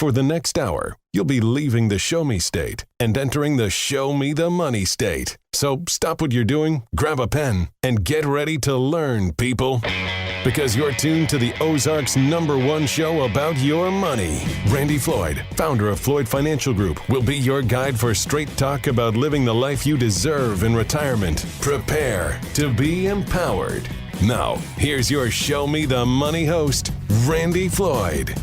For the next hour, you'll be leaving the Show Me state and entering the Show Me the Money state. So stop what you're doing, grab a pen, and get ready to learn, people. Because you're tuned to the Ozarks' #1 show about your money. Randy Floyd, founder of Floyd Financial Group, will be your guide for straight talk about living the life you deserve in retirement. Prepare to be empowered. Now, here's your Show Me the Money host, Randy Floyd.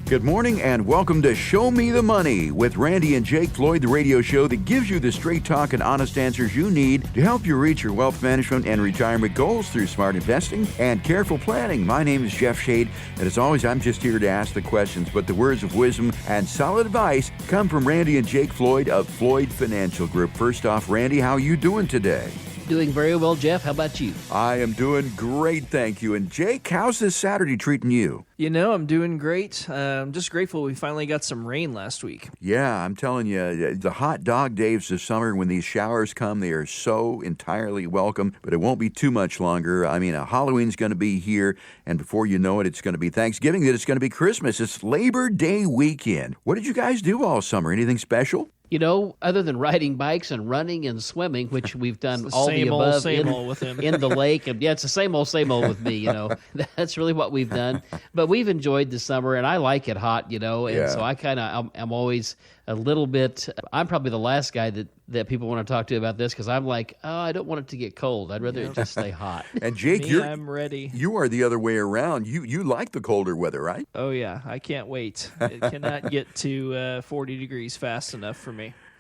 Good morning and welcome to Show Me the Money with Randy and Jake Floyd, the radio show that gives you the straight talk and honest answers you need to help you reach your wealth management and retirement goals through smart investing and careful planning. My name is Jeff Shade, and as always, I'm just here to ask the questions, but the words of wisdom and solid advice come from Randy and Jake Floyd of Floyd Financial Group. First off, Randy, how are you doing today? Doing very well, Jeff. How about you? I am doing great, thank you. And Jake, how's this Saturday treating you? You know, I'm doing great. I'm just grateful we finally got some rain last week. Yeah, I'm telling you, the hot dog days of summer, when these showers come, they are so entirely welcome, but it won't be too much longer. I mean, Halloween's going to be here, and before you know it, it's going to be Thanksgiving, then it's going to be Christmas. It's Labor Day weekend. What did you guys do all summer? Anything special? You know, other than riding bikes and running and swimming, which we've done all the above same old with him. in the lake. And yeah, it's the same old with me, you know. That's really what we've done. But we've enjoyed the summer, and I like it hot, you know. And so I'm always a little bit, I'm probably the last guy that people want to talk to about this, because I'm like, oh, I don't want it to get cold. I'd rather it just stay hot. And Jake, I'm ready. You are the other way around. You like the colder weather, right? Oh, yeah. I can't wait. It cannot get to 40 degrees fast enough for me.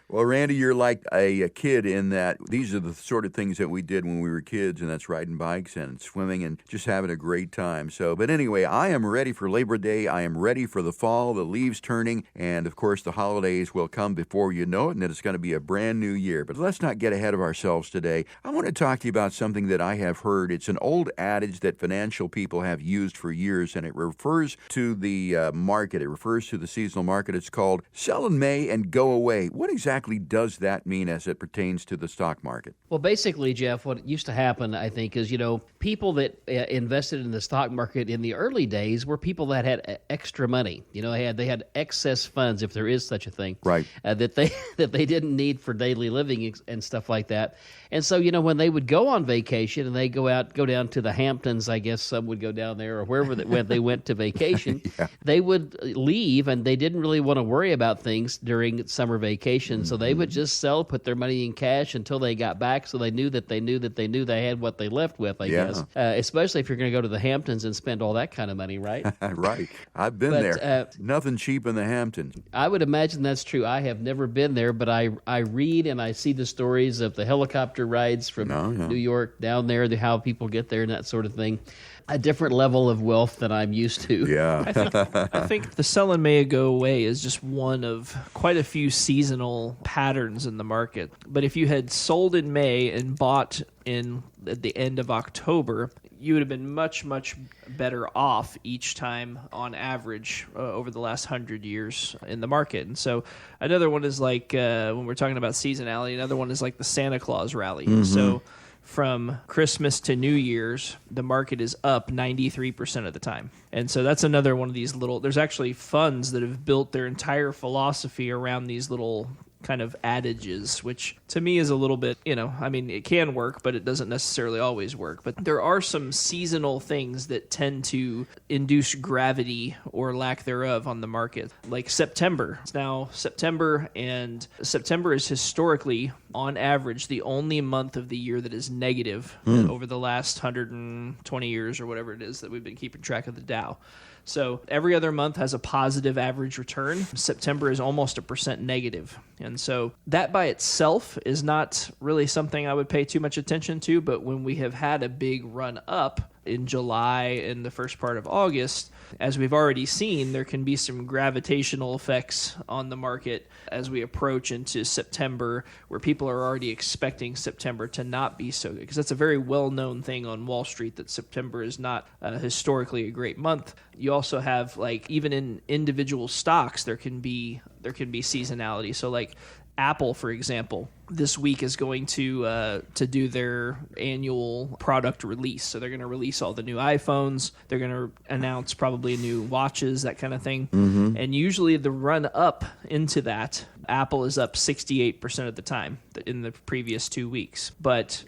Well, Randy, you're like a kid in that these are the sort of things that we did when we were kids, and that's riding bikes and swimming and just having a great time. So, but anyway, I am ready for Labor Day. I am ready for the fall, the leaves turning, and of course the holidays will come before you know it, and it's going to be a brand new year. But let's not get ahead of ourselves today. I want to talk to you about something that I have heard. It's an old adage that financial people have used for years, and it refers to the market. It refers to the seasonal market. It's called sell in May and go away. What exactly does that mean as it pertains to the stock market? Well, basically, Jeff, what used to happen, I think, is, you know, people that invested in the stock market in the early days were people that had extra money. You know, they had excess funds, if there is such a thing, right? That they didn't need for daily living and stuff like that. And so, you know, when they would go on vacation and they go down to the Hamptons, I guess some would go down there, or wherever they went to vacation, they would leave, and they didn't really want to worry about things during summer vacation. So they would just sell, put their money in cash until they got back, so they knew they had what they left with, I guess. Especially if you're going to go to the Hamptons and spend all that kind of money, right? Right. I've been there. Nothing cheap in the Hamptons. I would imagine that's true. I have never been there, but I read and I see the stories of the helicopter rides from New York down there, how people get there and that sort of thing. A different level of wealth than I'm used to. Yeah. I think the sell in May go away is just one of quite a few seasonal patterns in the market. But if you had sold in May and bought at the end of October, you would have been much, much better off each time on average over the last 100 years in the market. And so another one is like, when we're talking about seasonality, another one is like the Santa Claus rally. Mm-hmm. So from Christmas to New Year's, the market is up 93% of the time. And so that's another one of these there's actually funds that have built their entire philosophy around these little kind of adages, which to me is a little bit, you know, I mean, it can work, but it doesn't necessarily always work. But there are some seasonal things that tend to induce gravity or lack thereof on the market, like September. It's now September, and September is historically, on average, the only month of the year that is negative over the last 120 years or whatever it is that we've been keeping track of the Dow. So every other month has a positive average return. September is almost 1% negative. And so that by itself is not really something I would pay too much attention to. But when we have had a big run up in July and the first part of August, as we've already seen, there can be some gravitational effects on the market as we approach into September, where people are already expecting September to not be so good. Because that's a very well-known thing on Wall Street, that September is not historically a great month. You also have, like, even in individual stocks, there can be seasonality. So like Apple, for example, this week is going to do their annual product release. So they're going to release all the new iPhones. They're going to announce probably new watches, that kind of thing. And usually the run up into that, Apple is up 68% of the time in the previous 2 weeks. But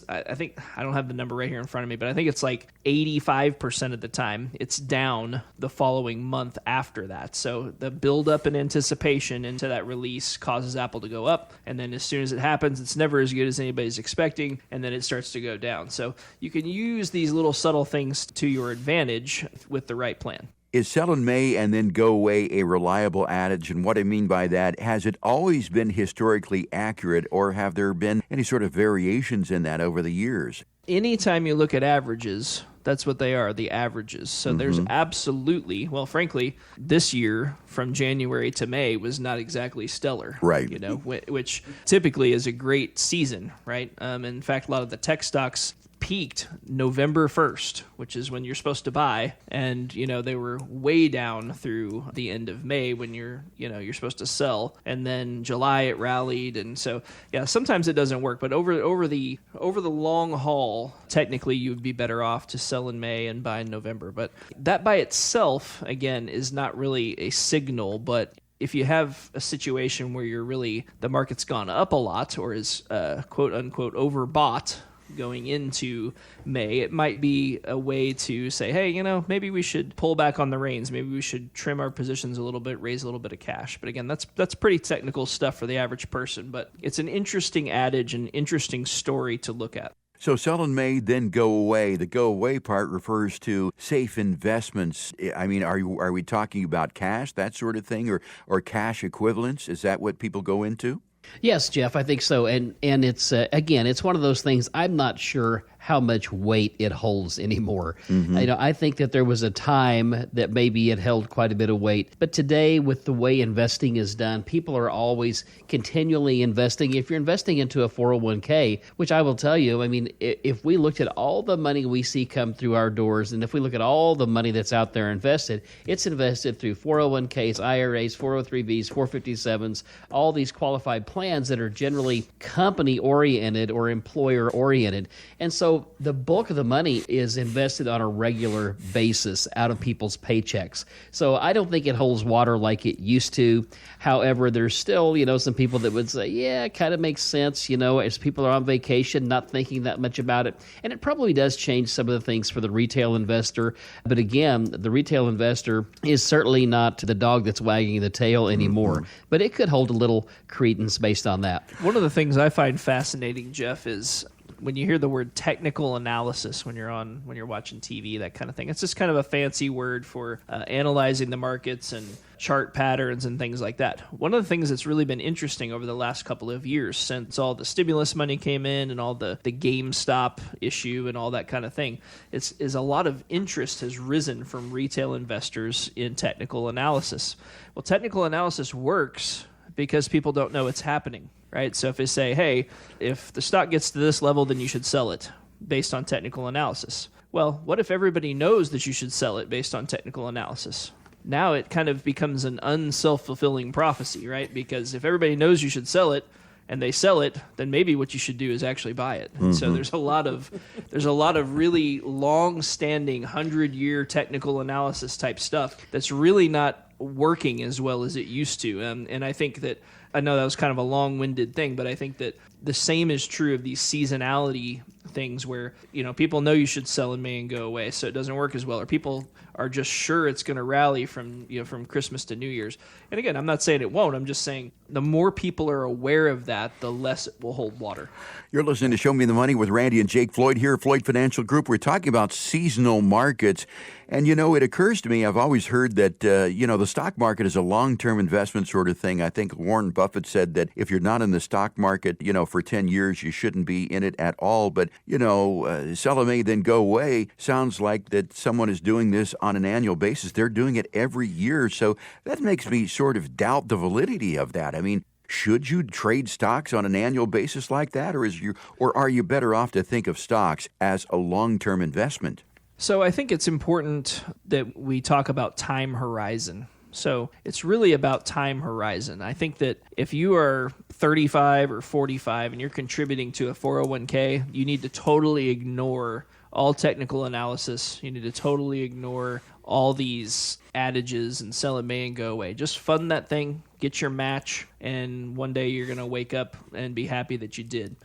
I think, I don't have the number right here in front of me, but I think it's like 85% of the time it's down the following month after that. So the build-up in anticipation into that release causes Apple to go up, and then as soon as it happens, it's never as good as anybody's expecting, and then it starts to go down. So you can use these little subtle things to your advantage with the right plan. Is sell in May and then go away a reliable adage? And what I mean by that, has it always been historically accurate, or have there been any sort of variations in that over the years? Anytime you look at averages, that's what they are, the averages. So there's absolutely, well, frankly, this year from January to May was not exactly stellar. Right. You know, which typically is a great season, right? In fact, a lot of the tech stocks peaked November 1st, which is when you're supposed to buy, and they were way down through the end of May when you're supposed to sell, and then July it rallied, and so sometimes it doesn't work, but over the long haul, technically you would be better off to sell in May and buy in November. But that by itself, again, is not really a signal. But if you have a situation where the market's gone up a lot, or is quote unquote overbought going into May, it might be a way to say, hey, maybe we should pull back on the reins. Maybe we should trim our positions a little bit, raise a little bit of cash. But again, that's pretty technical stuff for the average person. But it's an interesting adage, an interesting story to look at. So sell in May, then go away. The go away part refers to safe investments. I mean, are we talking about cash, that sort of thing, or cash equivalents? Is that what people go into? Yes, Jeff, I think so. And it's, again, it's one of those things I'm not sure how much weight it holds anymore. I think that there was a time that maybe it held quite a bit of weight. But today, with the way investing is done, people are always continually investing. If you're investing into a 401k, which I will tell you, I mean, if we looked at all the money we see come through our doors, and if we look at all the money that's out there invested, it's invested through 401ks, IRAs, 403bs, 457s, all these qualified plans that are generally company-oriented or employer-oriented. And so the bulk of the money is invested on a regular basis out of people's paychecks. So I don't think it holds water like it used to. However, there's still, some people that would say, yeah, it kind of makes sense, as people are on vacation, not thinking that much about it. And it probably does change some of the things for the retail investor. But again, the retail investor is certainly not the dog that's wagging the tail anymore. But it could hold a little credence based on that. One of the things I find fascinating, Jeff, is when you hear the word technical analysis when you're watching TV, that kind of thing. It's just kind of a fancy word for analyzing the markets and chart patterns and things like that. One of the things that's really been interesting over the last couple of years, since all the stimulus money came in and all the GameStop issue and all that kind of thing, is a lot of interest has risen from retail investors in technical analysis. Well, technical analysis works because people don't know it's happening. Right? So if they say, hey, if the stock gets to this level, then you should sell it based on technical analysis. Well, what if everybody knows that you should sell it based on technical analysis? Now it kind of becomes an unself-fulfilling prophecy, right? Because if everybody knows you should sell it and they sell it, then maybe what you should do is actually buy it. And so there's a lot of really long-standing 100-year technical analysis type stuff that's really not working as well as it used to. And I think that, I know that was kind of a long-winded thing, but I think that the same is true of these seasonality things where, people know you should sell in May and go away, so it doesn't work as well, or people are just sure it's going to rally from Christmas to New Year's. And again, I'm not saying it won't. I'm just saying the more people are aware of that, the less it will hold water. You're listening to Show Me the Money with Randy and Jake Floyd here at Floyd Financial Group. We're talking about seasonal markets. And, it occurs to me, I've always heard that, the stock market is a long-term investment sort of thing. I think Warren Buffett said that if you're not in the stock market, for 10 years, you shouldn't be in it at all. But, sell in May, then go away sounds like that someone is doing this on an annual basis. They're doing it every year. So that makes me sort of doubt the validity of that. I mean, should you trade stocks on an annual basis like that? Or are you better off to think of stocks as a long-term investment? So I think it's important that we talk about time horizon. So it's really about time horizon. I think that if you are 35 or 45 and you're contributing to a 401k, you need to totally ignore all technical analysis. You need to totally ignore all these adages and sell it May and go away. Just fund that thing, get your match, and one day you're going to wake up and be happy that you did.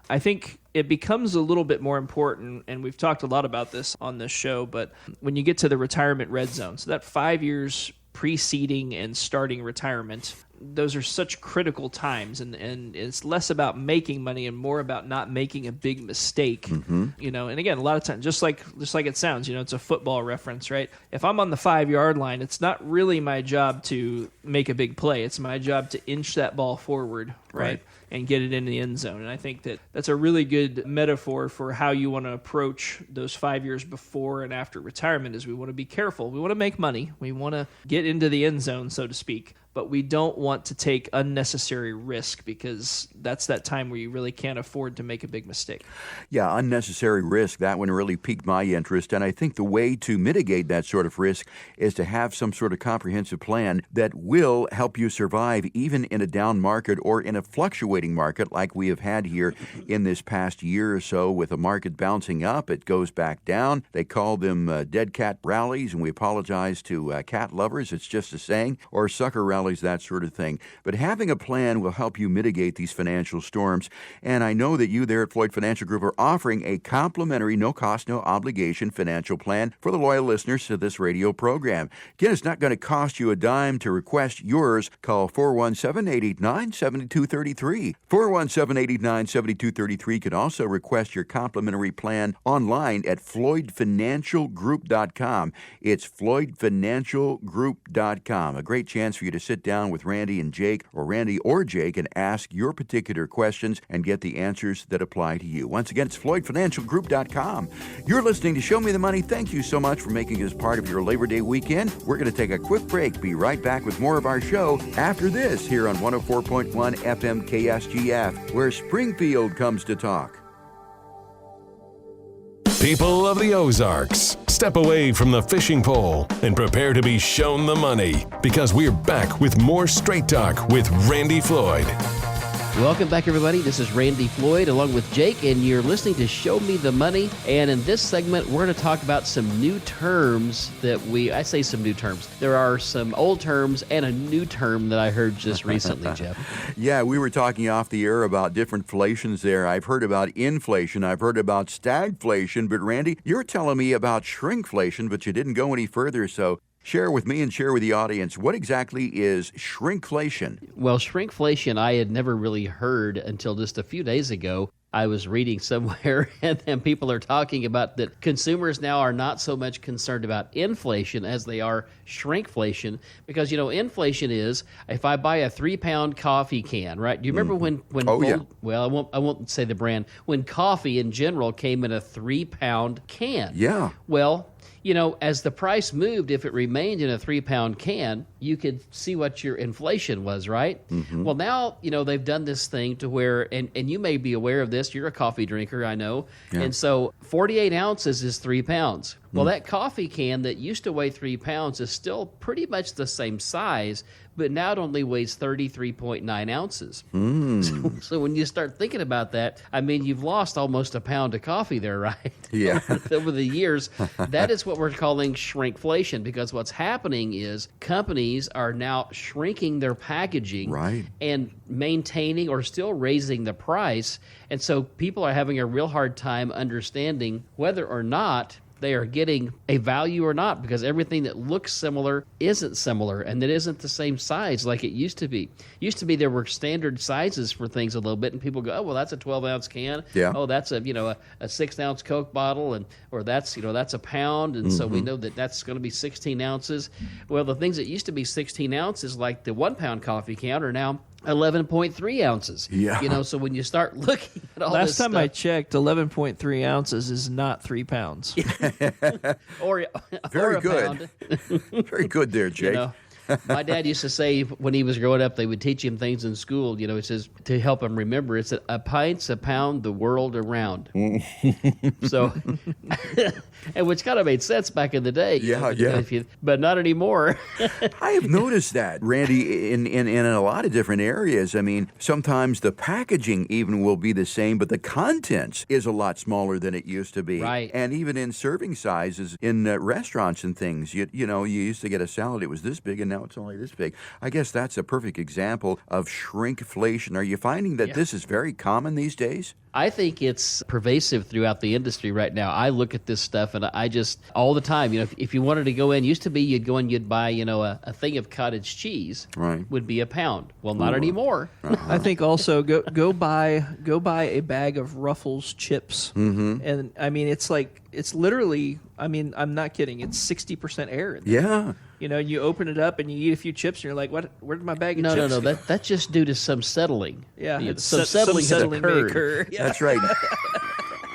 I think it becomes a little bit more important, and we've talked a lot about this on this show, but when you get to the retirement red zone, so that 5 years preceding and starting retirement, those are such critical times, and it's less about making money and more about not making a big mistake. You know, and again, a lot of times, just like it sounds, you know, it's a football reference, right? If I'm on the 5-yard line, it's not really my job to make a big play. It's my job to inch that ball forward, right? And get it in the end zone. And I think that that's a really good metaphor for how you want to approach those 5 years before and after retirement. Is we want to be careful. We want to make money. We want to get into the end zone, so to speak. But we don't want to take unnecessary risk, because that's that time where you really can't afford to make a big mistake. Yeah, unnecessary risk. That one really piqued my interest. And I think the way to mitigate that sort of risk is to have some sort of comprehensive plan that will help you survive even in a down market or in a fluctuating market like we have had here in this past year or so. With a market bouncing up, it goes back down. They call them dead cat rallies, and we apologize to cat lovers. It's just a saying. Or sucker rallies, that sort of thing. But having a plan will help you mitigate these financial storms. And I know that you there at Floyd Financial Group are offering a complimentary, no cost, no obligation financial plan for the loyal listeners to this radio program. Again, it's not going to cost you a dime to request yours. Call 417-889-7233. 417-889-7233. You can also request your complimentary plan online at floydfinancialgroup.com. It's floydfinancialgroup.com. A great chance for you to sit down with Randy and Jake, or Randy or Jake, and ask your particular questions and get the answers that apply to you. Once again, it's floydfinancialgroup.com. You're listening to Show Me the Money. Thank you so much for making us part of your Labor Day weekend. We're going to take a quick break. Be right back with more of our show after this here on 104.1 FM KSGF, where Springfield comes to talk. People of the Ozarks, step away from the fishing pole and prepare to be shown the money, because we're back with more Straight Talk with Randy Floyd. Welcome back, everybody. This is Randy Floyd along with Jake, and you're listening to Show Me the Money. And in this segment, we're going to talk about some new terms that I say some new terms. There are some old terms and a new term that I heard just recently, Jeff. Yeah, we were talking off the air about different inflations there. I've heard about inflation. I've heard about stagflation. But Randy, you're telling me about shrinkflation, but you didn't go any further. So share with me and share with the audience, what exactly is shrinkflation? Well, shrinkflation I had never really heard until just a few days ago. I was reading somewhere, and then people are talking about that consumers now are not so much concerned about inflation as they are shrinkflation, because, you know, inflation is if I buy a 3-pound coffee can, right? Do you remember when yeah. Well, I won't say the brand, when coffee in general came in a 3-pound can? Yeah. Well, you know, as the price moved, if it remained in a 3-pound can, you could see what your inflation was, right? Well, now, you know, they've done this thing to where, and you may be aware of this, you're a coffee drinker, I know, and so 48 ounces is 3 pounds. Well, that coffee can that used to weigh 3 pounds is still pretty much the same size, but now it only weighs 33.9 ounces. So when you start thinking about that, I mean, you've lost almost a pound of coffee there, right? Yeah. Over the years. That is what we're calling shrinkflation, because what's happening is companies are now shrinking their packaging, right, and maintaining or still raising the price. And so people are having a real hard time understanding whether or not they are getting a value or not, because everything that looks similar isn't similar, and that isn't the same size like it used to be. Used to be there were standard sizes for things a little bit, and people go, oh, well, that's a 12-ounce can. Yeah. Oh, that's a 6-ounce Coke bottle, or that's a pound, and so we know that that's going to be 16 ounces. Well, the things that used to be 16 ounces, like the 1-pound coffee can, are now 11.3 ounces. Yeah. You know, so when you start looking at all Last this time stuff, I checked, 11.3 ounces is not 3 pounds. or Very a good. pound. Very good there, Jake. You know? My dad used to say when he was growing up, they would teach him things in school. You know, it says to help him remember. It's a pint's a pound the world around. So, and which kind of made sense back in the day. But not anymore. I have noticed that, Randy, in a lot of different areas. I mean, sometimes the packaging even will be the same, but the contents is a lot smaller than it used to be. Right. And even in serving sizes in restaurants and things, you used to get a salad, it was this big, and now it's only this big. I guess that's a perfect example of shrinkflation. Are you finding that this is very common these days? I think it's pervasive throughout the industry right now. I look at this stuff and I just, all the time, if you wanted to go in, used to be you'd go in, you'd buy, a thing of cottage cheese would be £1. Well, not anymore. I think also go buy a bag of Ruffles chips. Mm-hmm. And I mean, it's literally, I mean, I'm not kidding. It's 60% air in there. Yeah. You open it up and you eat a few chips and you're like, what? Where'd my bag of chips No. go? That's just due to some settling. Yeah. Some settling has may occurred. occur. Yeah. That's right.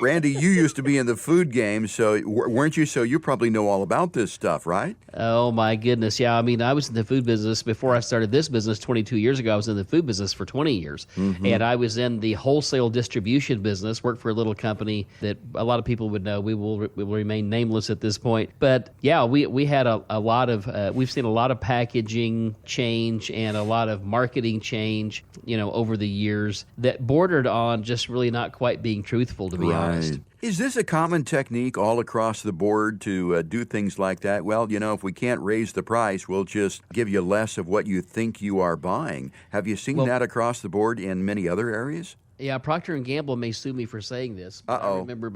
Randy, you used to be in the food game, so weren't you? So you probably know all about this stuff, right? Oh, my goodness. Yeah, I mean, I was in the food business before I started this business 22 years ago. I was in the food business for 20 years. Mm-hmm. And I was in the wholesale distribution business, worked for a little company that a lot of people would know. We will remain nameless at this point. But, yeah, we had a lot of we've seen a lot of packaging change and a lot of marketing change, over the years that bordered on just really not quite being truthful, to be honest. Is this a common technique all across the board to do things like that? Well, if we can't raise the price, we'll just give you less of what you think you are buying. Have you seen that across the board in many other areas? Yeah, Procter & Gamble may sue me for saying this. I remember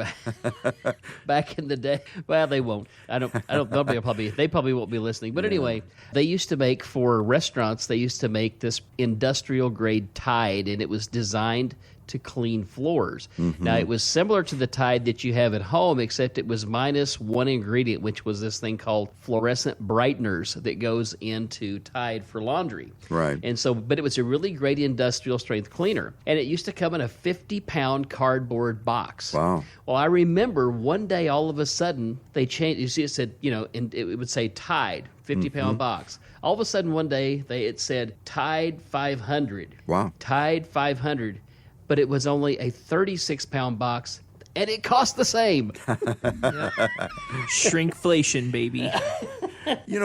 back in the day. Well, they won't. I don't. They probably won't be listening. But anyway, they used to make for restaurants. They used to make this industrial grade Tide, and it was designed to clean floors. Mm-hmm. Now, it was similar to the Tide that you have at home, except it was minus one ingredient, which was this thing called fluorescent brighteners that goes into Tide for laundry. Right. And so, but it was a really great industrial strength cleaner. And it used to come in a 50-pound cardboard box. Wow. Well, I remember one day all of a sudden they changed. You see, it said, and it would say Tide, 50-pound box. All of a sudden one day it said Tide 500. Wow. Tide 500. But it was only a 36-pound box, and it cost the same. Shrinkflation, baby.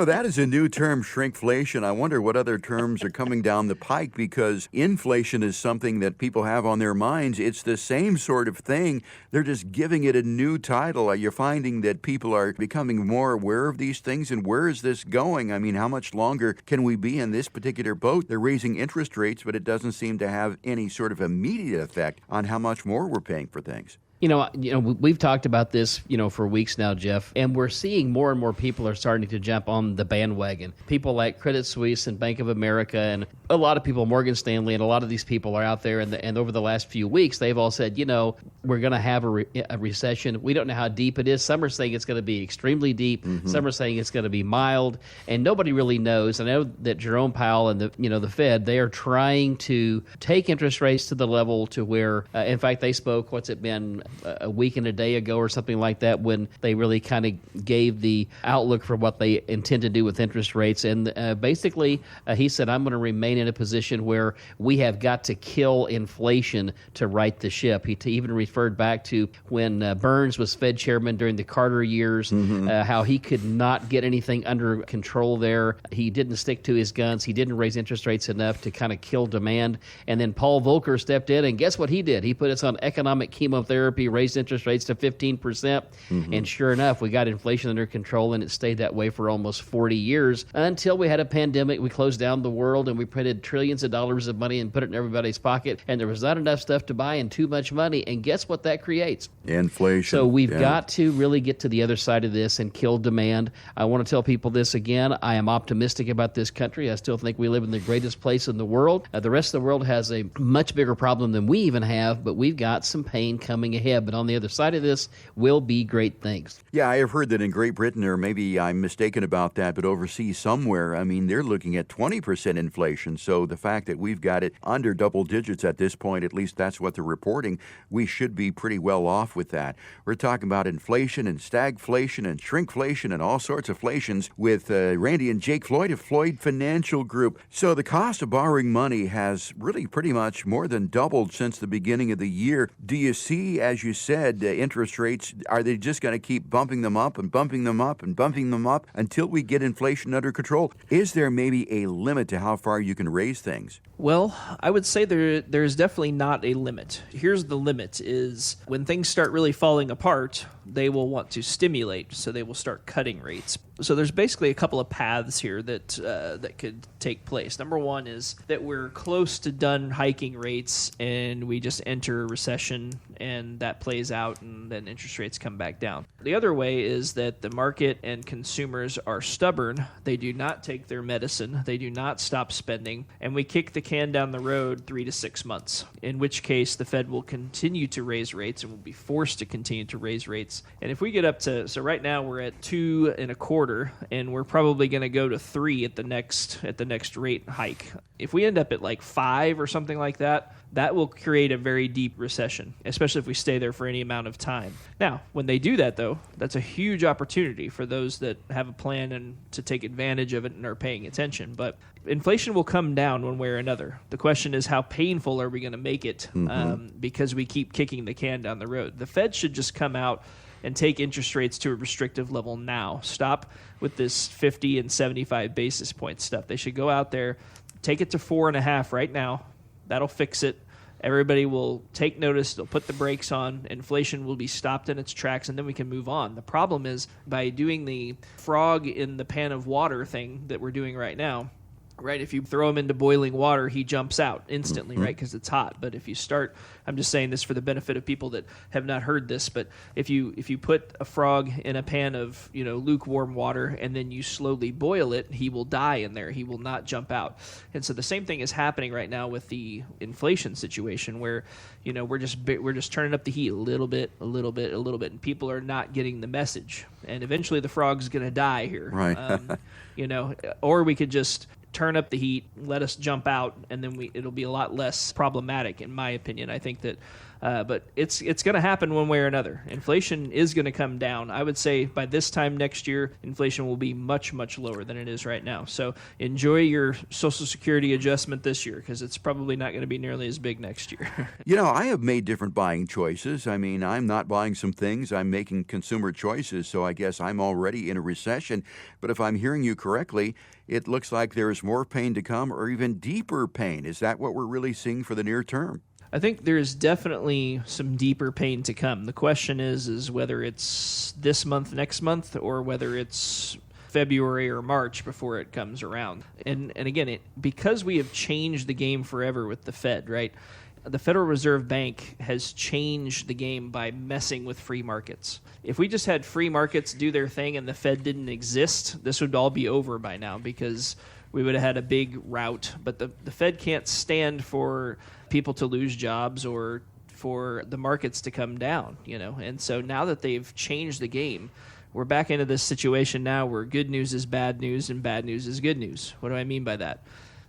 That is a new term, shrinkflation. I wonder what other terms are coming down the pike, because inflation is something that people have on their minds. It's the same sort of thing. They're just giving it a new title. Are you finding that people are becoming more aware of these things, and where is this going? I mean, how much longer can we be in this particular boat? They're raising interest rates, but it doesn't seem to have any sort of immediate effect on how much more we're paying for things. We've talked about this, for weeks now, Jeff, and we're seeing more and more people are starting to jump on the bandwagon. People like Credit Suisse and Bank of America and a lot of people, Morgan Stanley, and a lot of these people are out there. And over the last few weeks, they've all said, we're going to have a recession. We don't know how deep it is. Some are saying it's going to be extremely deep. Mm-hmm. Some are saying it's going to be mild. And nobody really knows. I know that Jerome Powell and the Fed, they are trying to take interest rates to the level to where, in fact, they spoke, what's it been, a week and a day ago or something like that, when they really kind of gave the outlook for what they intend to do with interest rates. And basically, he said, I'm going to remain in a position where we have got to kill inflation to right the ship. He even referred back to when Burns was Fed chairman during the Carter years, how he could not get anything under control there. He didn't stick to his guns. He didn't raise interest rates enough to kind of kill demand. And then Paul Volcker stepped in, and guess what he did? He put us on economic chemotherapy, raised interest rates to 15%, and sure enough, we got inflation under control, and it stayed that way for almost 40 years until we had a pandemic. We closed down the world, and we printed trillions of dollars of money and put it in everybody's pocket, and there was not enough stuff to buy and too much money, and guess what that creates? Inflation. So we've got to really get to the other side of this and kill demand. I want to tell people this again. I am optimistic about this country. I still think we live in the greatest place in the world. The rest of the world has a much bigger problem than we even have, but we've got some pain coming ahead. ahead, but on the other side of this will be great things. Yeah, I have heard that in Great Britain, or maybe I'm mistaken about that, but overseas somewhere, I mean, they're looking at 20% inflation. So the fact that we've got it under double digits at this point, at least that's what they're reporting, we should be pretty well off with that. We're talking about inflation and stagflation and shrinkflation and all sorts of flations with Randy and Jake Floyd of Floyd Financial Group. So the cost of borrowing money has really pretty much more than doubled since the beginning of the year. Do you see, as you said, interest rates, are they just going to keep bumping them up and bumping them up and bumping them up until we get inflation under control? Is there maybe a limit to how far you can raise things? Well, I would say there's definitely not a limit. Here's the limit is when things start really falling apart, they will want to stimulate, so they will start cutting rates. So there's basically a couple of paths here that could take place. Number one is that we're close to done hiking rates and we just enter a recession and that plays out and then interest rates come back down. The other way is that the market and consumers are stubborn. They do not take their medicine. They do not stop spending. And we kick the can down the road 3 to 6 months, in which case the Fed will continue to raise rates and will be forced to continue to raise rates. And if we get up to, so right now we're at 2.25%, and we're probably going to go to 3 at the next rate hike. If we end up at like 5 or something like that, that will create a very deep recession, especially if we stay there for any amount of time. Now, when they do that, though, that's a huge opportunity for those that have a plan and to take advantage of it and are paying attention. But inflation will come down one way or another. The question is, how painful are we going to make it because we keep kicking the can down the road? The Fed should just come out and take interest rates to a restrictive level now. Stop with this 50 and 75 basis point stuff. They should go out there, take it to 4.5 right now. That'll fix it. Everybody will take notice. They'll put the brakes on. Inflation will be stopped in its tracks, and then we can move on. The problem is by doing the frog in the pan of water thing that we're doing right now, right? If you throw him into boiling water, he jumps out instantly, right? Because it's hot. But if you start, I'm just saying this for the benefit of people that have not heard this, but if you put a frog in a pan of, lukewarm water and then you slowly boil it, he will die in there. He will not jump out. And so the same thing is happening right now with the inflation situation where, we're just turning up the heat a little bit, and people are not getting the message. And eventually the frog's going to die here. Right. Or we could just turn up the heat, let us jump out, and then it'll be a lot less problematic, in my opinion. I think that, but it's going to happen one way or another. Inflation is going to come down. I would say by this time next year, inflation will be much, much lower than it is right now. So enjoy your Social Security adjustment this year because it's probably not going to be nearly as big next year. I have made different buying choices. I mean, I'm not buying some things. I'm making consumer choices, so I guess I'm already in a recession. But if I'm hearing you correctly, it looks like there is more pain to come or even deeper pain. Is that what we're really seeing for the near term? I think there's definitely some deeper pain to come. The question is whether it's this month, next month, or whether it's February or March before it comes around. And again, because we have changed the game forever with the Fed, right? The Federal Reserve Bank has changed the game by messing with free markets. If we just had free markets do their thing and the Fed didn't exist, this would all be over by now because we would have had a big rout. But the Fed can't stand for people to lose jobs or for the markets to come down, And so now that they've changed the game, we're back into this situation now where good news is bad news and bad news is good news. What do I mean by that?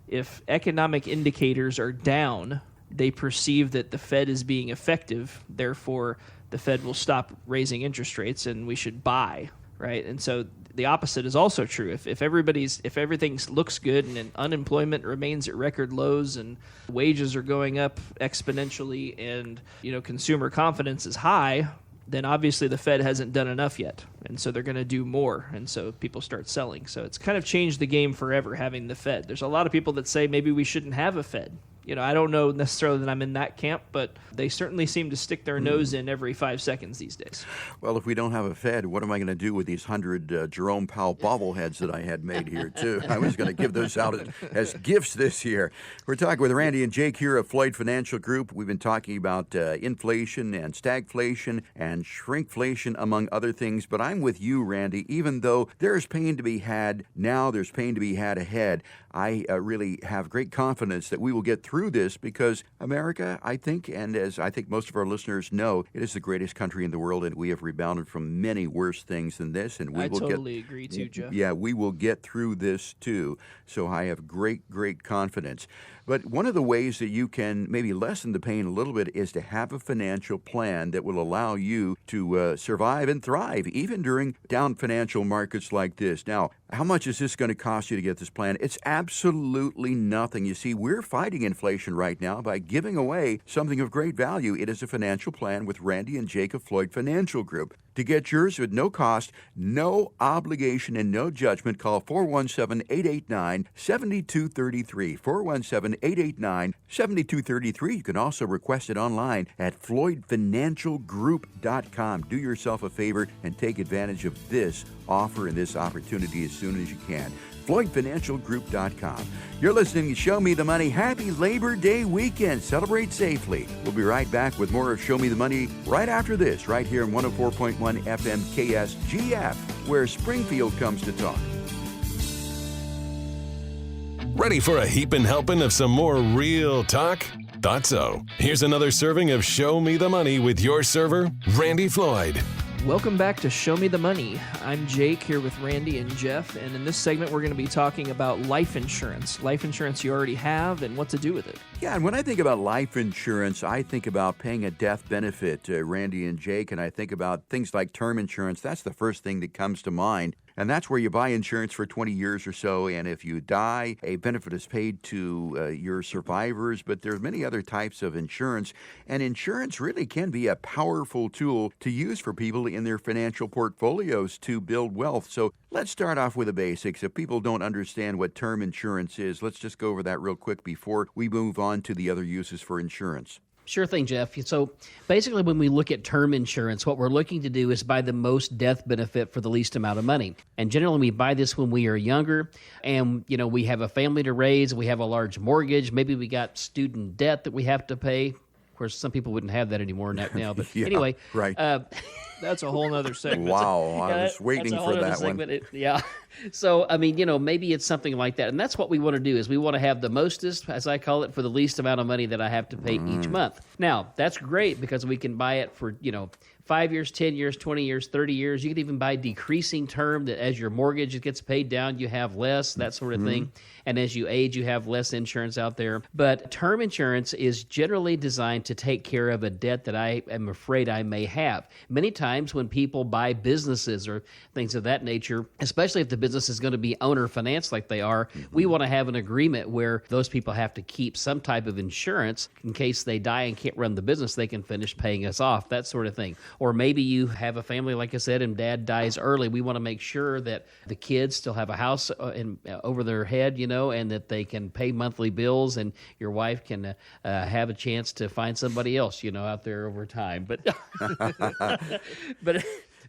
If economic indicators are down, they perceive that the Fed is being effective, therefore the Fed will stop raising interest rates and we should buy, right? And so the opposite is also true. If everything looks good and unemployment remains at record lows and wages are going up exponentially and consumer confidence is high, then obviously the Fed hasn't done enough yet. And so they're going to do more. And so people start selling. So it's kind of changed the game forever having the Fed. There's a lot of people that say maybe we shouldn't have a Fed. I don't know necessarily that I'm in that camp, but they certainly seem to stick their nose in every 5 seconds these days. Well, if we don't have a Fed, what am I going to do with these 100 Jerome Powell bobbleheads that I had made here, too? I was going to give those out as gifts this year. We're talking with Randy and Jake here at Floyd Financial Group. We've been talking about inflation and stagflation and shrinkflation, among other things. But I'm with you, Randy. Even though there's pain to be had now, there's pain to be had ahead. I really have great confidence that we will get through through this because America, I think, and as I think most of our listeners know, it is the greatest country in the world, and we have rebounded from many worse things than this. And we I will totally agree too, Jeff. Yeah, we will get through this too. So I have great confidence. But one of the ways that you can maybe lessen the pain a little bit is to have a financial plan that will allow you to survive and thrive, even during down financial markets like this. Now, how much is this going to cost you to get this plan? It's absolutely nothing. You see, we're fighting inflation right now by giving away something of great value. It is a financial plan with Randy and Jake of Floyd Financial Group. To get yours with no cost, no obligation, and no judgment, call 417-889-7233. 417-889-7233. You can also request it online at floydfinancialgroup.com. Do yourself a favor and take advantage of this offer and this opportunity as soon as you can. floydfinancialgroup.com. You're listening to Show Me the Money. Happy Labor Day weekend. Celebrate safely. We'll be right back with more of Show Me the Money right after this, right here on 104.1 FM KSGF, where Springfield comes to talk. Ready for a heapin' helping of some more real talk? Thought so. Here's another serving of Show Me the Money with your server, Randy Floyd. Welcome back to Show Me the Money. I'm Jake here with Randy and Jeff, and in this segment we're going to be talking about life insurance you already have and what to do with it. Yeah, and when I think about life insurance, I think about paying a death benefit, Randy and Jake, and I think about things like term insurance. That's the first thing that comes to mind. And that's where you buy insurance for 20 years or so, and if you die, a benefit is paid to your survivors. But there's many other types of insurance, and insurance really can be a powerful tool to use for people in their financial portfolios to build wealth. So let's start off with the basics. If people don't understand what term insurance is, let's just go over that real quick before we move on to the other uses for insurance. Sure thing, Jeff. So basically, when we look at term insurance, what we're looking to do is buy the most death benefit for the least amount of money. And generally, we buy this when we are younger and, we have a family to raise, we have a large mortgage, maybe we got student debt that we have to pay. Of course, some people wouldn't have that anymore now, but yeah, anyway. Right. That's a whole other segment. Wow, I was waiting for that one. Yeah. So, maybe it's something like that. And that's what we want to do is we want to have the mostest, as I call it, for the least amount of money that I have to pay each month. Now, that's great because we can buy it for, 5 years, 10 years, 20 years, 30 years. You can even buy decreasing term that as your mortgage gets paid down, you have less, that sort of thing. And as you age, you have less insurance out there. But term insurance is generally designed to take care of a debt that I am afraid I may have. Many times when people buy businesses or things of that nature, especially if the business is going to be owner financed like they are, we want to have an agreement where those people have to keep some type of insurance in case they die and can't run the business, they can finish paying us off, that sort of thing. Or maybe you have a family, like I said, and dad dies early. We want to make sure that the kids still have a house over their head, and that they can pay monthly bills, and your wife can have a chance to find somebody else, out there over time. But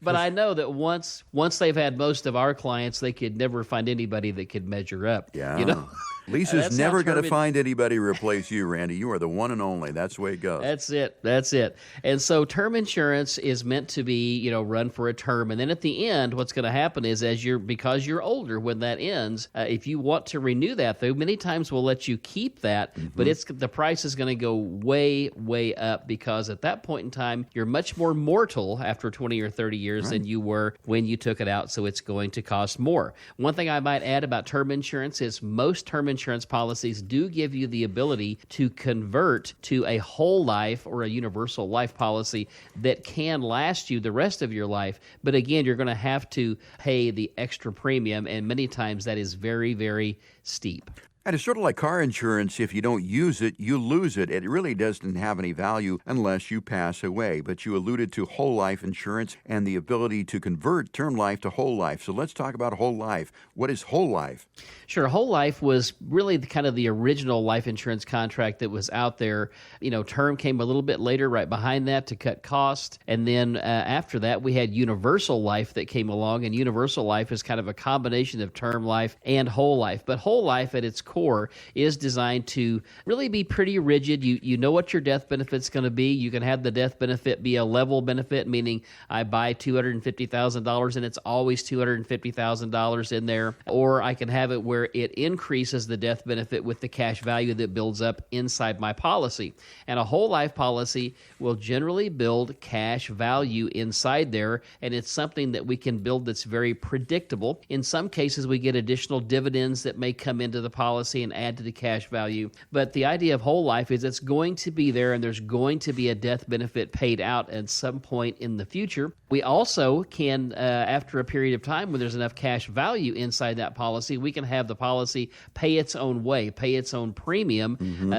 but I know that once they've had most of our clients, they could never find anybody that could measure up. Yeah. Lisa's never going to find anybody to replace you, Randy. You are the one and only. That's the way it goes. That's it. And so term insurance is meant to be, run for a term. And then at the end, what's going to happen is because you're older when that ends, if you want to renew that, though, many times we'll let you keep that, but the price is going to go way, way up because at that point in time, you're much more mortal after 20 or 30 years than you were when you took it out. So it's going to cost more. One thing I might add about term insurance is most term insurance policies do give you the ability to convert to a whole life or a universal life policy that can last you the rest of your life. But again, you're going to have to pay the extra premium, and many times that is very, very steep. And it's sort of like car insurance. If you don't use it, you lose it. It really doesn't have any value unless you pass away. But you alluded to whole life insurance and the ability to convert term life to whole life. So let's talk about whole life. What is whole life? Sure. Whole life was really kind of the original life insurance contract that was out there. Term came a little bit later, right behind that to cut cost. And then after that, we had universal life that came along. And universal life is kind of a combination of term life and whole life. But whole life at its core core is designed to really be pretty rigid. You know what your death benefit's going to be. You can have the death benefit be a level benefit, meaning I buy $250,000 and it's always $250,000 in there, or I can have it where it increases the death benefit with the cash value that builds up inside my policy. And a whole life policy will generally build cash value inside there, and it's something that we can build that's very predictable. In some cases, we get additional dividends that may come into the policy and add to the cash value. But the idea of whole life is it's going to be there, and there's going to be a death benefit paid out at some point in the future. We also can, after a period of time when there's enough cash value inside that policy, we can have the policy pay its own way, pay its own premium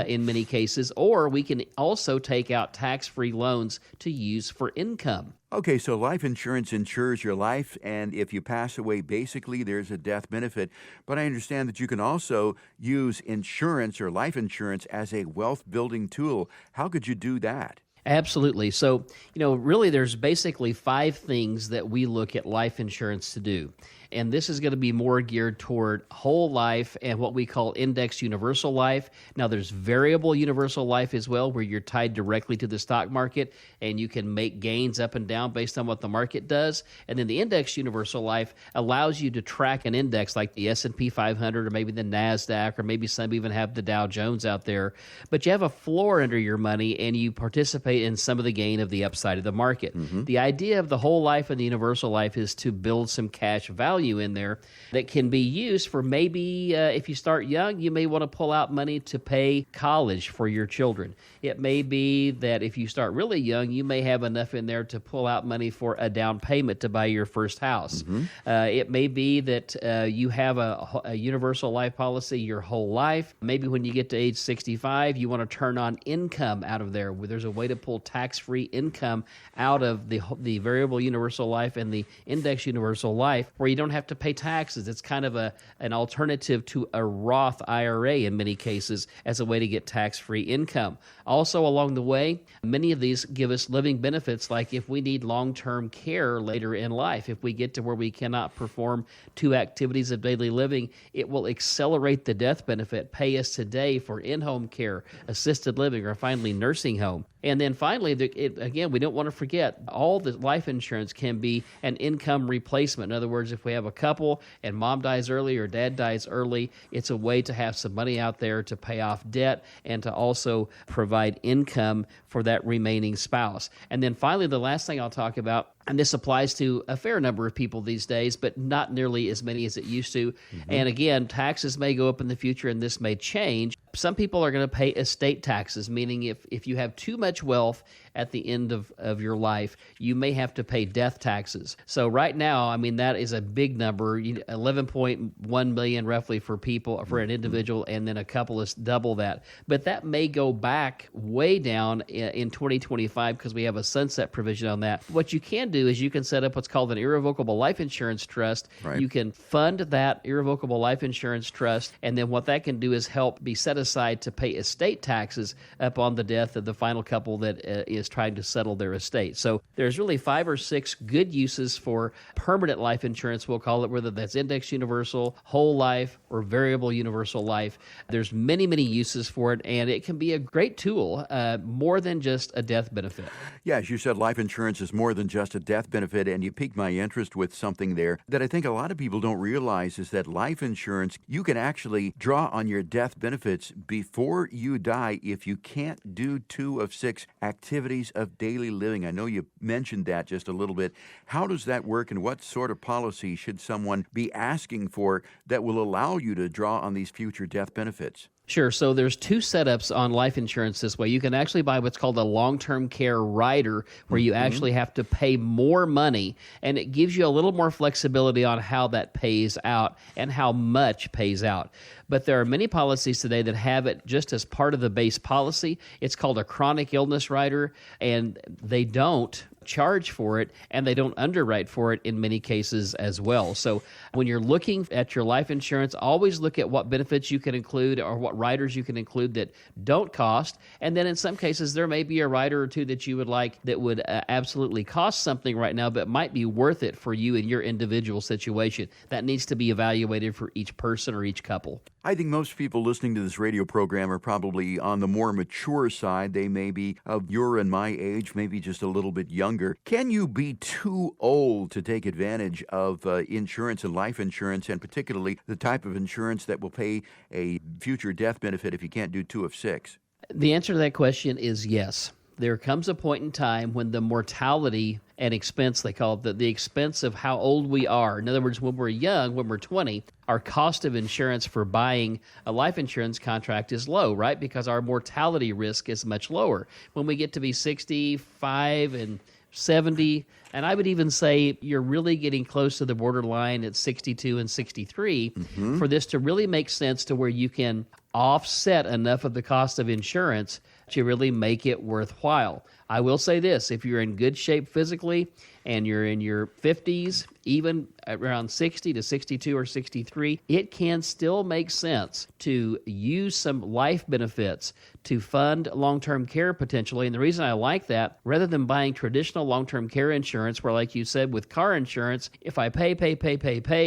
in many cases, or we can also take out tax-free loans to use for income. Okay, so life insurance insures your life, and if you pass away, basically there's a death benefit. But I understand that you can also use insurance or life insurance as a wealth-building tool. How could you do that? Absolutely. So, really there's basically 5 things that we look at life insurance to do. And this is going to be more geared toward whole life and what we call index universal life. Now, there's variable universal life as well, where you're tied directly to the stock market and you can make gains up and down based on what the market does. And then the index universal life allows you to track an index like the S&P 500 or maybe the NASDAQ, or maybe some even have the Dow Jones out there. But you have a floor under your money and you participate in some of the gain of the upside of the market. The idea of the whole life and the universal life is to build some cash value in there that can be used for maybe if you start young, you may want to pull out money to pay college for your children. It may be that if you start really young, you may have enough in there to pull out money for a down payment to buy your first house. It may be that you have a universal life policy your whole life. Maybe when you get to age 65, you want to turn on income out of there. There's a way to pull tax-free income out of the variable universal life and the index universal life where you don't have to pay taxes. It's kind of an alternative to a Roth IRA in many cases as a way to get tax-free income. Also, along the way, many of these give us living benefits, like if we need long-term care later in life, if we get to where we cannot perform 2 activities of daily living, it will accelerate the death benefit, pay us today for in-home care, assisted living, or finally nursing home. And then finally, again, we don't want to forget, all the life insurance can be an income replacement. In other words, if we have a couple and mom dies early or dad dies early, it's a way to have some money out there to pay off debt and to also provide income for that remaining spouse. And then finally, the last thing I'll talk about, and this applies to a fair number of people these days, but not nearly as many as it used to. And again, taxes may go up in the future and this may change. Some people are going to pay estate taxes, meaning if you have too much wealth at the end of your life, you may have to pay death taxes. So right now, I mean, that is a big number, 11.1 million roughly for people, for an individual, and then a couple is double that. But that may go back way down in 2025 because we have a sunset provision on that. What you can do is you can set up what's called an irrevocable life insurance trust. Right. You can fund that irrevocable life insurance trust, and then what that can do is help be set aside to pay estate taxes upon the death of the final couple that is trying to settle their estate. So there's really 5 or 6 good uses for permanent life insurance, we'll call it, whether that's index universal, whole life, or variable universal life. There's many, many uses for it, and it can be a great tool, more than just a death benefit. Yeah, as you said, life insurance is more than just a death benefit, and you piqued my interest with something there that I think a lot of people don't realize is that life insurance, you can actually draw on your death benefits before you die if you can't do 2 of 6 activities of daily living. I know you mentioned that just a little bit. How does that work, and what sort of policy should someone be asking for that will allow you to draw on these future death benefits? Sure. So there's 2 setups on life insurance this way. You can actually buy what's called a long-term care rider, where you actually have to pay more money, and it gives you a little more flexibility on how that pays out and how much pays out. But there are many policies today that have it just as part of the base policy. It's called a chronic illness rider, and they don't charge for it, and they don't underwrite for it in many cases as well. So when you're looking at your life insurance, always look at what benefits you can include or what riders you can include that don't cost. And then in some cases, there may be a rider or 2 that you would like that would absolutely cost something right now, but might be worth it for you in your individual situation. That needs to be evaluated for each person or each couple. I think most people listening to this radio program are probably on the more mature side. They may be of your and my age, maybe just a little bit younger. Can you be too old to take advantage of insurance and life insurance, and particularly the type of insurance that will pay a future death benefit if you can't do 2 of 6? The answer to that question is yes. There comes a point in time when the mortality and expense, they call it the expense of how old we are. In other words, when we're young, when we're 20, our cost of insurance for buying a life insurance contract is low, right? Because our mortality risk is much lower. When we get to be 65 and 70, and I would even say you're really getting close to the borderline at 62 and 63 for this to really make sense to where you can offset enough of the cost of insurance to really make it worthwhile. I will say this, if you're in good shape physically and you're in your 50s, even around 60 to 62 or 63, it can still make sense to use some life benefits to fund long-term care potentially. And the reason I like that, rather than buying traditional long-term care insurance where, like you said, with car insurance, if I pay,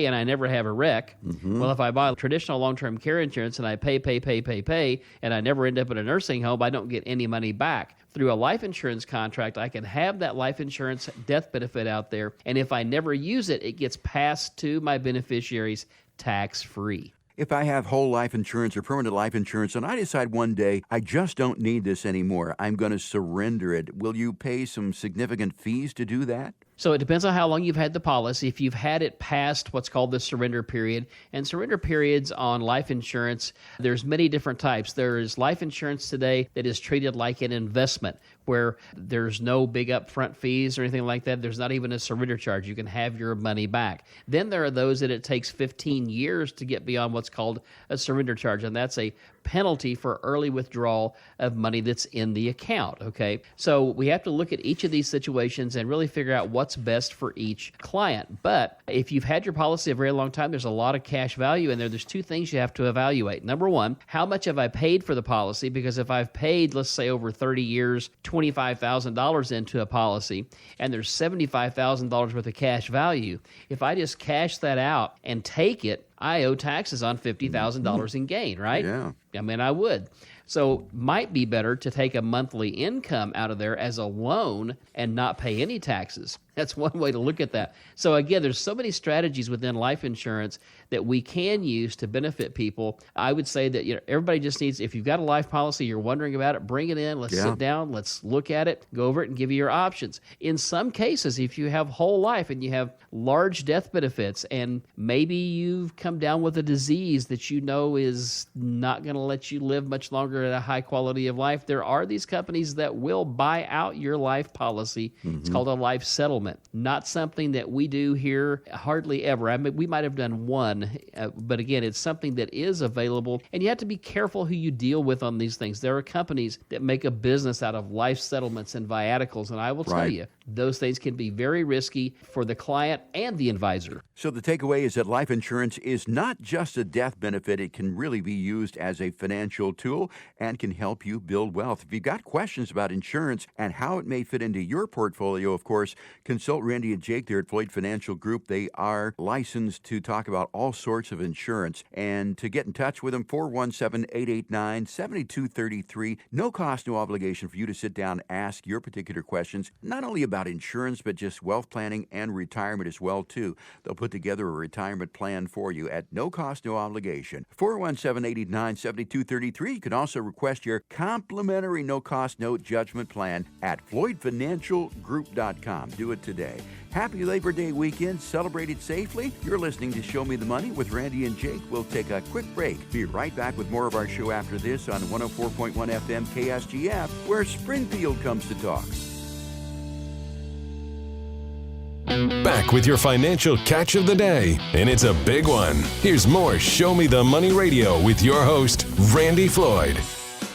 and I never have a wreck, well, if I buy traditional long-term care insurance and I pay, and I never end up in a nursing home, I don't get any money back. Through a life insurance contract, I can have that life insurance death benefit out there, and if I never use it, it gets passed to my beneficiaries tax-free. If I have whole life insurance or permanent life insurance and I decide one day I just don't need this anymore, I'm going to surrender it, will you pay some significant fees to do that? So it depends on how long you've had the policy. If you've had it past what's called the surrender period, and surrender periods on life insurance, there's many different types. There is life insurance today that is treated like an investment, where there's no big upfront fees or anything like that. There's not even a surrender charge. You can have your money back. Then there are those that it takes 15 years to get beyond what's called a surrender charge, and that's a penalty for early withdrawal of money that's in the account, okay? So we have to look at each of these situations and really figure out what's best for each client. But if you've had your policy a very long time, there's a lot of cash value in there. There's two things you have to evaluate. Number one, how much have I paid for the policy? Because if I've paid, let's say over 30 years, $25,000 into a policy, and there's $75,000 worth of cash value, if I just cash that out and take it, I owe taxes on $50,000 in gain, right? Yeah. I mean, I would. So might be better to take a monthly income out of there as a loan and not pay any taxes. That's one way to look at that. So again, there's so many strategies within life insurance that we can use to benefit people. I would say that everybody just needs, if you've got a life policy, you're wondering about it, bring it in, let's sit down, let's look at it, go over it and give you your options. In some cases, if you have whole life and you have large death benefits and maybe you've come down with a disease that you know is not going to let you live much longer at a high quality of life, there are these companies that will buy out your life policy. It's called a life settlement. Not something that we do here hardly ever. I mean, we might have done one, but again, it's something that is available, and you have to be careful who you deal with on these things. There are companies that make a business out of life settlements and viaticals, and I will tell you, those things can be very risky for the client and the advisor. So the takeaway is that life insurance is not just a death benefit. It can really be used as a financial tool and can help you build wealth. If you've got questions about insurance and how it may fit into your portfolio, of course, consult Randy and Jake there at Floyd Financial Group. They are licensed to talk about all sorts of insurance. And to get in touch with them, 417-889-7233. No cost, no obligation for you to sit down and ask your particular questions, not only about insurance, but just wealth planning and retirement as well, too. They'll put together a retirement plan for you at no cost, no obligation. 417-889-7233. You can also request your complimentary no cost, no judgment plan at floydfinancialgroup.com. Do it today. Happy Labor Day weekend. Celebrate it safely. You're listening to Show Me the Money with Randy and Jake. We'll take a quick break. Be right back with more of our show after this on 104.1 FM KSGF, where Springfield comes to talk. Back with your financial catch of the day, and it's a big one. Here's more Show Me the Money Radio with your host, Randy Floyd.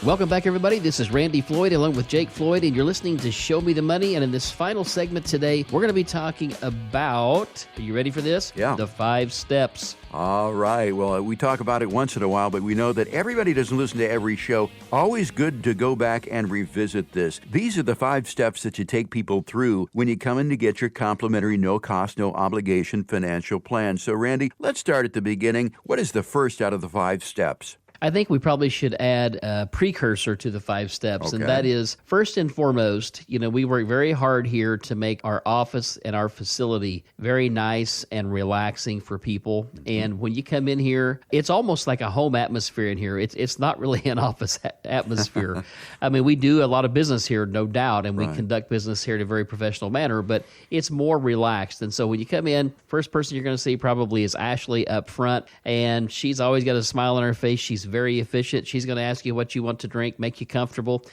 Welcome back, everybody. This is Randy Floyd along with Jake Floyd, and you're listening to Show Me the Money. And in this final segment today, we're going to be talking about, are you ready for this? Yeah. The 5 steps. All right. Well, we talk about it once in a while, but we know that everybody doesn't listen to every show. Always good to go back and revisit this. These are the 5 steps that you take people through when you come in to get your complimentary, no cost, no obligation financial plan. So, Randy, let's start at the beginning. What is the first out of the 5 steps? I think we probably should add a precursor to the 5 steps, and that is, first and foremost, we work very hard here to make our office and our facility very nice and relaxing for people. And when you come in here, it's almost like a home atmosphere in here. It's not really an office atmosphere. I mean, we do a lot of business here, no doubt, and we conduct business here in a very professional manner, but it's more relaxed. And so when you come in, first person you're going to see probably is Ashley up front, and she's always got a smile on her face. She's very efficient. She's going to ask you what you want to drink, make you comfortable.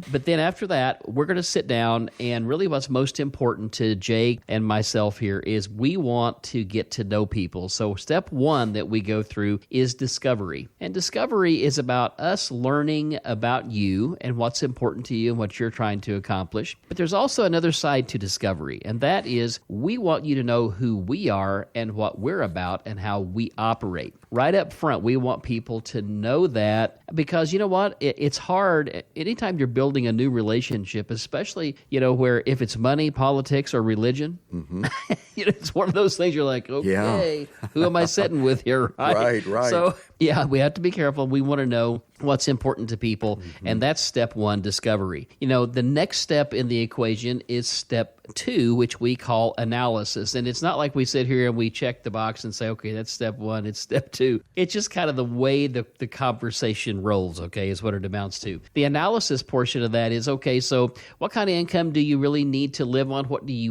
But then after that, we're going to sit down, and really what's most important to Jake and myself here is we want to get to know people. So step 1 that we go through is discovery. And discovery is about us learning about you and what's important to you and what you're trying to accomplish. But there's also another side to discovery, and that is we want you to know who we are and what we're about and how we operate. Right up front, we want people to know that, because you know what? It's hard anytime you're building a new relationship, especially, where if it's money, politics, or religion, it's one of those things you're like, okay, who am I sitting with here? Right. So, yeah, we have to be careful. We want to know what's important to people, and that's step 1, discovery. The next step in the equation is step 2, which we call analysis. And it's not like we sit here and we check the box and say, okay, that's step 1, it's step 2. It's just kind of the way the conversation rolls, okay, is what it amounts to. The analysis portion of that is, okay, so what kind of income do you really need to live on?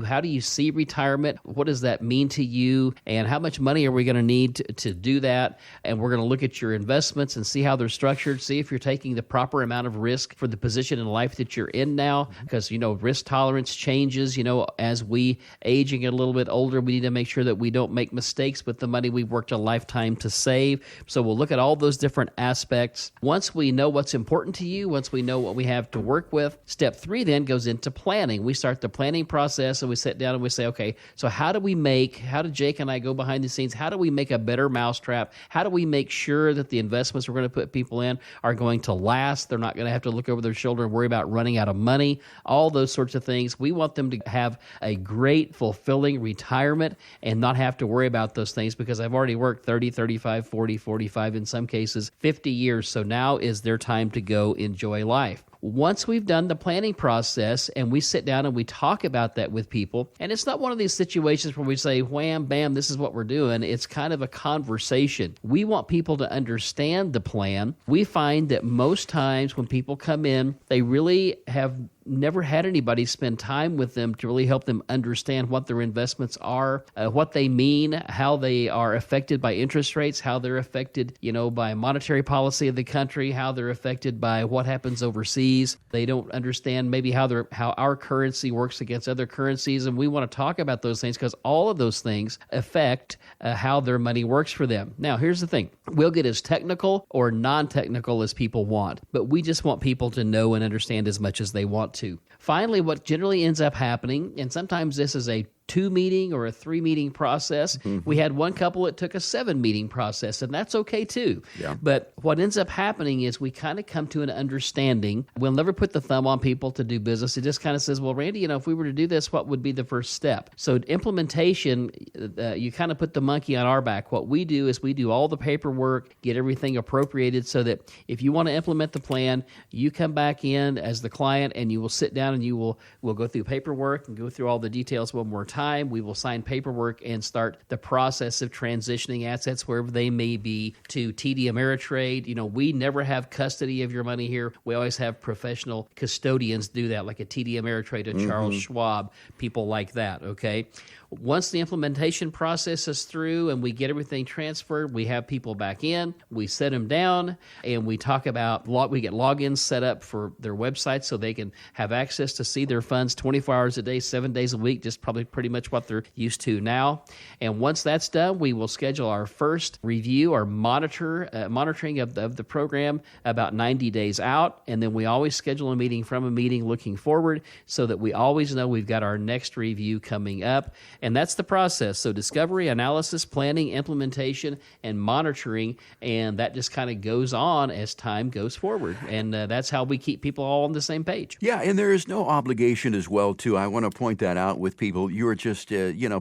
How do you see retirement? What does that mean to you? And how much money are we going to need to do that? And we're going to look at your investments and see how they're structured, see if you're taking the proper amount of risk for the position in life that you're in now, because, risk tolerance changes, as we age and get a little bit older, we need to make sure that we don't make mistakes with the money we've worked a lifetime to save. So we'll look at all those different aspects. Once we know what's important to you, once we know what we have to work with, step 3 then goes into planning. We start the planning process, and we sit down and we say, okay, so how do Jake and I go behind the scenes? How do we make a better mousetrap? How do we make sure that the investments we're going to put people in are going to last? They're not going to have to look over their shoulder and worry about running out of money, all those sorts of things. We want them to have a great, fulfilling retirement and not have to worry about those things, because I've already worked 30, 35, 40, 45, in some cases 50 years, so now is their time to go enjoy life. Once we've done the planning process and we sit down and we talk about that with people, and it's not one of these situations where we say, wham, bam, this is what we're doing. It's kind of a conversation. We want people to understand the plan. We find that most times when people come in, they really have never had anybody spend time with them to really help them understand what their investments are, what they mean, how they are affected by interest rates, how they're affected, by monetary policy of the country, how they're affected by what happens overseas. They don't understand maybe how our currency works against other currencies, and we want to talk about those things because all of those things affect how their money works for them. Now, here's the thing. We'll get as technical or non-technical as people want, but we just want people to know and understand as much as they want to. Finally, what generally ends up happening, and sometimes this is a 2-meeting or a 3-meeting process. We had one couple that took a 7-meeting process, and that's okay too. Yeah. But what ends up happening is we kind of come to an understanding. We'll never put the thumb on people to do business. It just kind of says, well, Randy, if we were to do this, what would be the first step? So implementation, you kind of put the monkey on our back. What we do is we do all the paperwork, get everything appropriated so that if you want to implement the plan, you come back in as the client and you will sit down and we'll go through paperwork and go through all the details one more time. We will sign paperwork and start the process of transitioning assets wherever they may be to TD Ameritrade. We never have custody of your money here. We always have professional custodians do that, like a TD Ameritrade, a Charles Schwab, people like that, okay? Once the implementation process is through and we get everything transferred, we have people back in, we set them down, and we talk about, we get logins set up for their website so they can have access to see their funds 24 hours a day, 7 days a week, just probably pretty pretty much what they're used to now. And once that's done, we will schedule our first review or monitoring of the program about 90 days out. And then we always schedule a meeting from a meeting looking forward so that we always know we've got our next review coming up. And that's the process. So discovery, analysis, planning, implementation, and monitoring. And that just kind of goes on as time goes forward. And that's how we keep people all on the same page. Yeah, and there is no obligation as well, too. I want to point that out with people. You are just,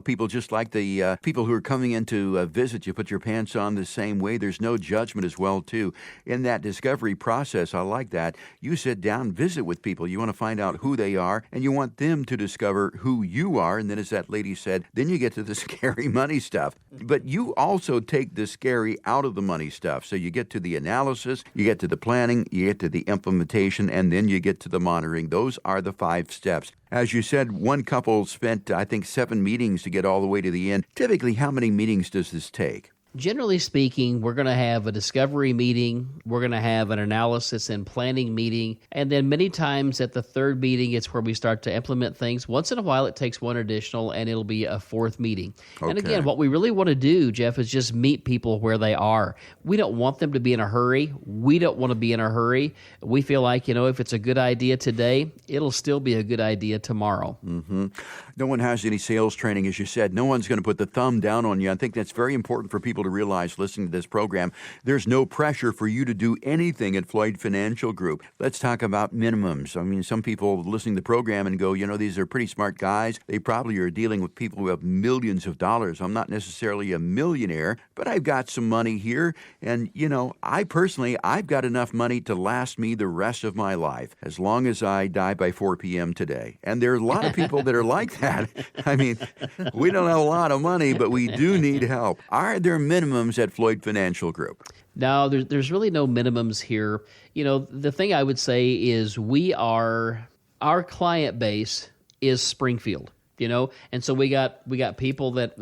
people just like the people who are coming in to visit. You put your pants on the same way. There's no judgment as well, too. In that discovery process, I like that. You sit down, visit with people. You want to find out who they are, and you want them to discover who you are. And then, as that lady said, then you get to the scary money stuff. But you also take the scary out of the money stuff. So you get to the analysis, you get to the planning, you get to the implementation, and then you get to the monitoring. Those are the 5 steps. As you said, one couple spent, I think, 7 meetings to get all the way to the end. Typically, how many meetings does this take? Generally speaking, we're going to have a discovery meeting, we're going to have an analysis and planning meeting, and then many times at the 3rd meeting, it's where we start to implement things. Once in a while, it takes one additional, and it'll be a 4th meeting. Okay. And again, what we really want to do, Jeff, is just meet people where they are. We don't want them to be in a hurry. We don't want to be in a hurry. We feel like, if it's a good idea today, it'll still be a good idea tomorrow. Mm-hmm. No one has any sales training, as you said. No one's going to put the thumb down on you. I think that's very important for people to realize listening to this program. There's no pressure for you to do anything at Floyd Financial Group. Let's talk about minimums. I mean, some people listening to the program and go, these are pretty smart guys. They probably are dealing with people who have millions of dollars. I'm not necessarily a millionaire, but I've got some money here. And, I've got enough money to last me the rest of my life, as long as I die by 4 p.m. today. And there are a lot of people that are like that. I mean, we don't have a lot of money, but we do need help. Are there minimums at Floyd Financial Group? No, there's really no minimums here. The thing I would say is our client base is Springfield. And so we got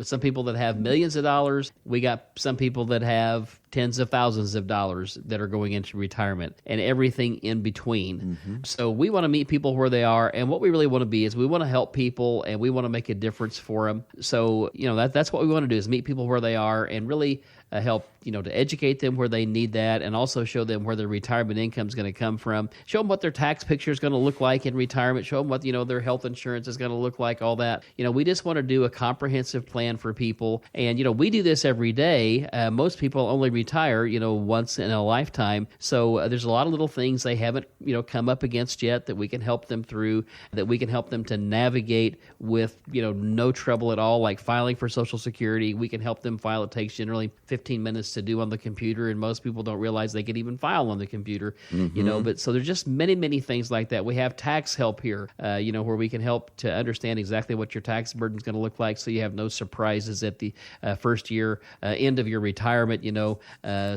some people that have millions of dollars. We got some people that have tens of thousands of dollars that are going into retirement and everything in between. Mm-hmm. So we want to meet people where they are. And what we really want to be is we want to help people and we want to make a difference for them. So, that's what we want to do is meet people where they are and really help, to educate them where they need that and also show them where their retirement income is going to come from. Show them what their tax picture is going to look like in retirement. Show them what, their health insurance is going to look like, all that. We just want to do a comprehensive plan for people. And, we do this every day. Most people only retire, once in a lifetime. So there's a lot of little things they haven't, come up against yet that we can help them through, that we can help them to navigate with, no trouble at all, like filing for Social Security. We can help them file. It takes generally 15 minutes to do on the computer, and most people don't realize they can even file on the computer, but so there's just many, many things like that. We have tax help here, where we can help to understand exactly what your tax burden is going to look like so you have no surprises at the first year, end of your retirement.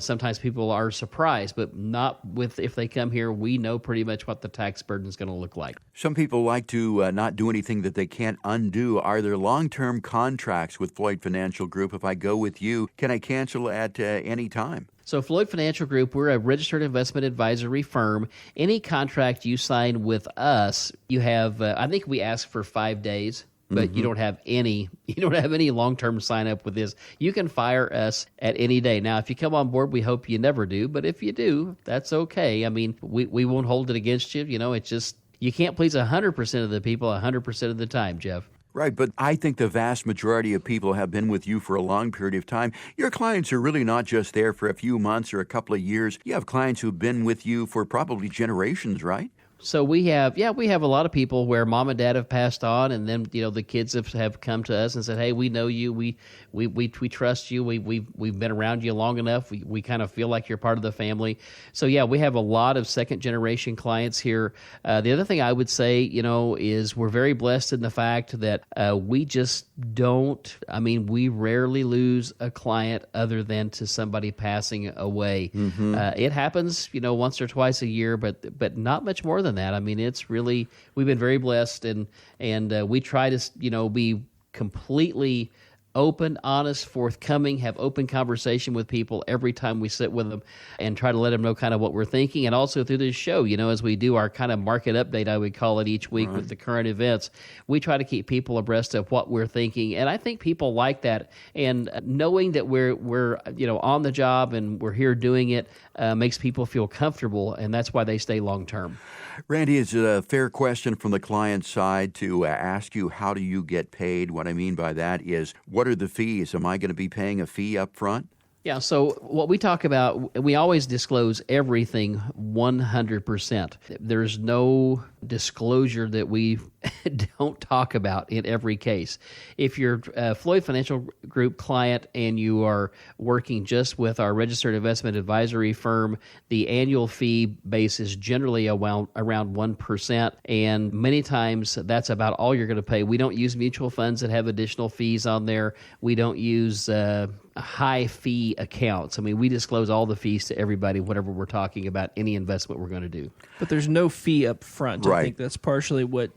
Sometimes people are surprised, but not if they come here, we know pretty much what the tax burden is going to look like. Some people like to not do anything that they can't undo. Are there long-term contracts with Floyd Financial Group? If I go with you, can I cancel at any time? So Floyd Financial Group, we're a registered investment advisory firm. Any contract you sign with us, you have, I think we ask for 5 days. But you don't have any long-term sign up with this. You can fire us at any day. Now, if you come on board, we hope you never do. But if you do, that's okay. I mean, we won't hold it against you. It's just you can't please 100% of the people 100% of the time, Jeff. Right, but I think the vast majority of people have been with you for a long period of time. Your clients are really not just there for a few months or a couple of years. You have clients who've been with you for probably generations, right? So we have a lot of people where mom and dad have passed on, and then the kids have come to us and said, "Hey, we know you, we trust you, we've been around you long enough. We kind of feel like you're part of the family." So we have a lot of second generation clients here. The other thing I would say, is we're very blessed in the fact that we just don't. I mean, we rarely lose a client other than to somebody passing away. Mm-hmm. It happens, once or twice a year, but not much more than that. I mean, it's really, we've been very blessed, and we try to, be completely open, honest, forthcoming, have open conversation with people every time we sit with them and try to let them know kind of what we're thinking. And also through this show, as we do our kind of market update, I would call it, each week with the current events, we try to keep people abreast of what we're thinking. And I think people like that. And knowing that we're on the job and we're here doing it makes people feel comfortable, and that's why they stay long term. Randy, is it a fair question from the client side to ask you, how do you get paid? What I mean by that is, what are the fees? Am I going to be paying a fee up front? Yeah, so what we talk about, we always disclose everything 100%. There's no disclosure that we don't talk about in every case. If you're a Floyd Financial Group client and you are working just with our registered investment advisory firm, the annual fee base is generally around 1%, and many times that's about all you're going to pay. We don't use mutual funds that have additional fees on there. We don't use high fee accounts. I mean, we disclose all the fees to everybody whenever we're talking about any investment we're going to do. But there's no fee up front. Right. I think that's partially what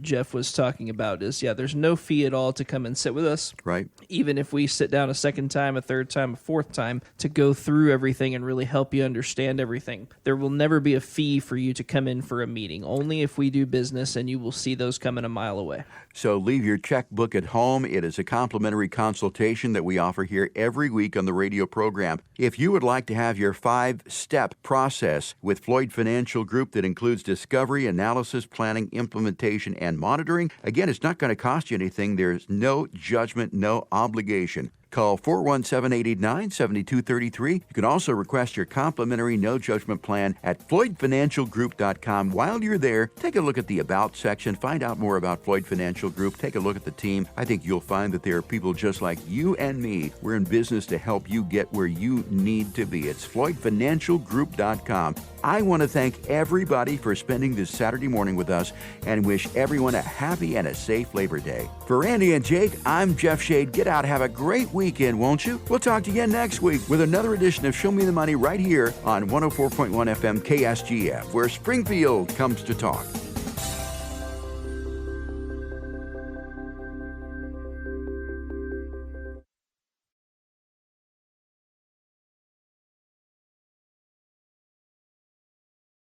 Jeff was talking about is, there's no fee at all to come and sit with us. Right. Even if we sit down a second time, a third time, a fourth time to go through everything and really help you understand everything. There will never be a fee for you to come in for a meeting, only if we do business, and you will see those coming a mile away. So leave your checkbook at home. It is a complimentary consultation that we offer here every week on the radio program. If you would like to have your 5-step process with Floyd Financial Group that includes discovery, analysis, planning, implementation, and monitoring, again, it's not going to cost you anything. There's no judgment, no obligation. Call 417-889-7233. You can also request your complimentary no-judgment plan at floydfinancialgroup.com. While you're there, take a look at the About section. Find out more about Floyd Financial Group. Take a look at the team. I think you'll find that there are people just like you and me. We're in business to help you get where you need to be. It's floydfinancialgroup.com. I want to thank everybody for spending this Saturday morning with us and wish everyone a happy and a safe Labor Day. For Randy and Jake, I'm Jeff Shade. Get out, have a great weekend, won't you? We'll talk to you again next week with another edition of Show Me the Money right here on 104.1 FM KSGF, where Springfield comes to talk.